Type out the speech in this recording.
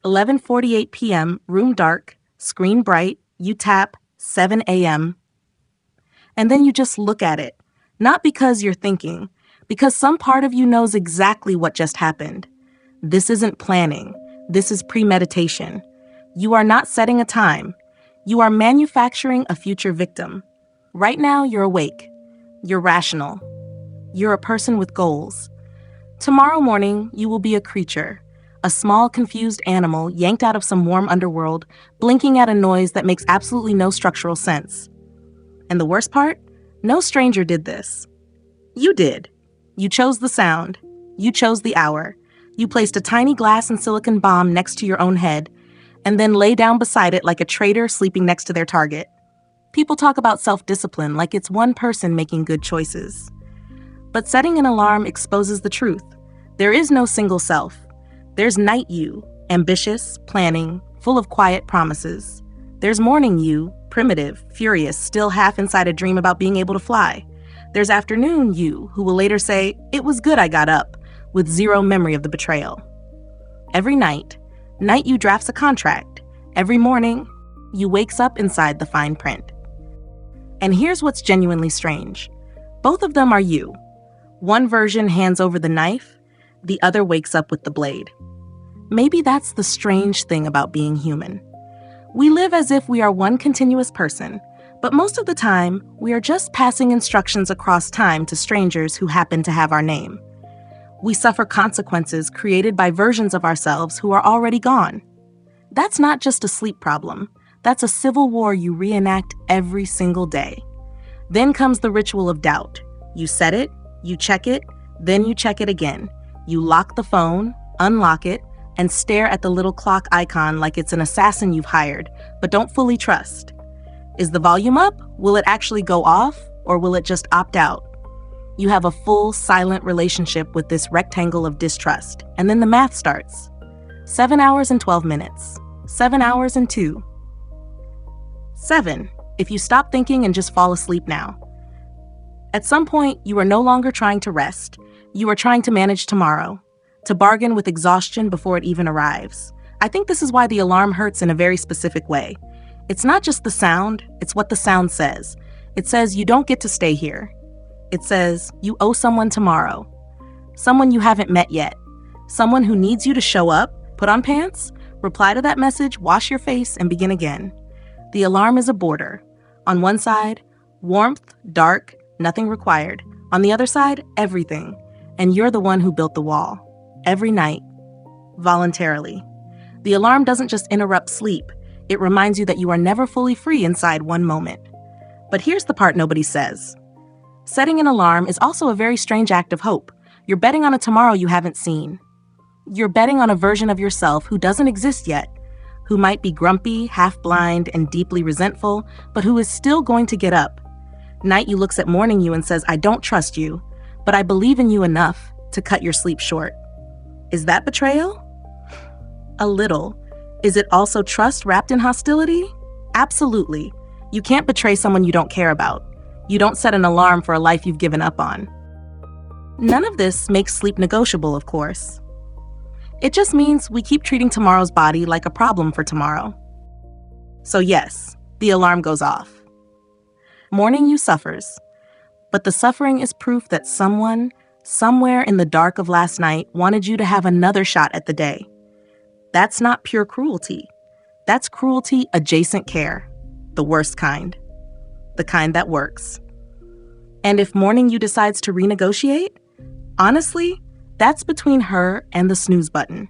11:48 p.m., room dark, screen bright, you tap, 7 a.m. And then you just look at it, not because you're thinking, because some part of you knows exactly what just happened. This isn't planning. This is premeditation. You are not setting a time. You are manufacturing a future victim. Right now, you're awake. You're rational. You're a person with goals. Tomorrow morning, you will be a creature, a small, confused animal yanked out of some warm underworld, blinking at a noise that makes absolutely no structural sense. And the worst part? No stranger did this. You did. You chose the sound. You chose the hour. You placed a tiny glass and silicon bomb next to your own head, and then lay down beside it like a traitor sleeping next to their target. People talk about self-discipline like it's one person making good choices. But setting an alarm exposes the truth. There is no single self. There's night you, ambitious, planning, full of quiet promises. There's morning you, primitive, furious, still half inside a dream about being able to fly. There's afternoon you, who will later say, "It was good I got up," with zero memory of the betrayal. Every night you drafts a contract. Every morning, you wakes up inside the fine print. And here's what's genuinely strange. Both of them are you. One version hands over the knife, the other wakes up with the blade. Maybe that's the strange thing about being human. We live as if we are one continuous person, but most of the time, we are just passing instructions across time to strangers who happen to have our name. We suffer consequences created by versions of ourselves who are already gone. That's not just a sleep problem. That's a civil war you reenact every single day. Then comes the ritual of doubt. You set it, you check it, then you check it again. You lock the phone, unlock it, and stare at the little clock icon like it's an assassin you've hired, but don't fully trust. Is the volume up? Will it actually go off, or will it just opt out? You have a full, silent relationship with this rectangle of distrust, and then the math starts. 7 hours and 12 minutes. 7 hours and 2. 7, if you stop thinking and just fall asleep now. At some point, you are no longer trying to rest. You are trying to manage tomorrow, to bargain with exhaustion before it even arrives. I think this is why the alarm hurts in a very specific way. It's not just the sound, it's what the sound says. It says you don't get to stay here. It says you owe someone tomorrow. Someone you haven't met yet. Someone who needs you to show up, put on pants, reply to that message, wash your face, and begin again. The alarm is a border. On one side, warmth, dark, nothing required. On the other side, everything. And you're the one who built the wall. Every night. Voluntarily. The alarm doesn't just interrupt sleep. It reminds you that you are never fully free inside one moment. But here's the part nobody says. Setting an alarm is also a very strange act of hope. You're betting on a tomorrow you haven't seen. You're betting on a version of yourself who doesn't exist yet, who might be grumpy, half-blind, and deeply resentful, but who is still going to get up. Night you looks at morning you and says, "I don't trust you, but I believe in you enough to cut your sleep short." Is that betrayal? A little. Is it also trust wrapped in hostility? Absolutely. You can't betray someone you don't care about. You don't set an alarm for a life you've given up on. None of this makes sleep negotiable, of course. It just means we keep treating tomorrow's body like a problem for tomorrow. So yes, the alarm goes off. Morning you suffers. But the suffering is proof that someone, somewhere in the dark of last night, wanted you to have another shot at the day. That's not pure cruelty. That's cruelty-adjacent care. The worst kind. The kind that works. And if morning you decides to renegotiate, honestly, that's between her and the snooze button.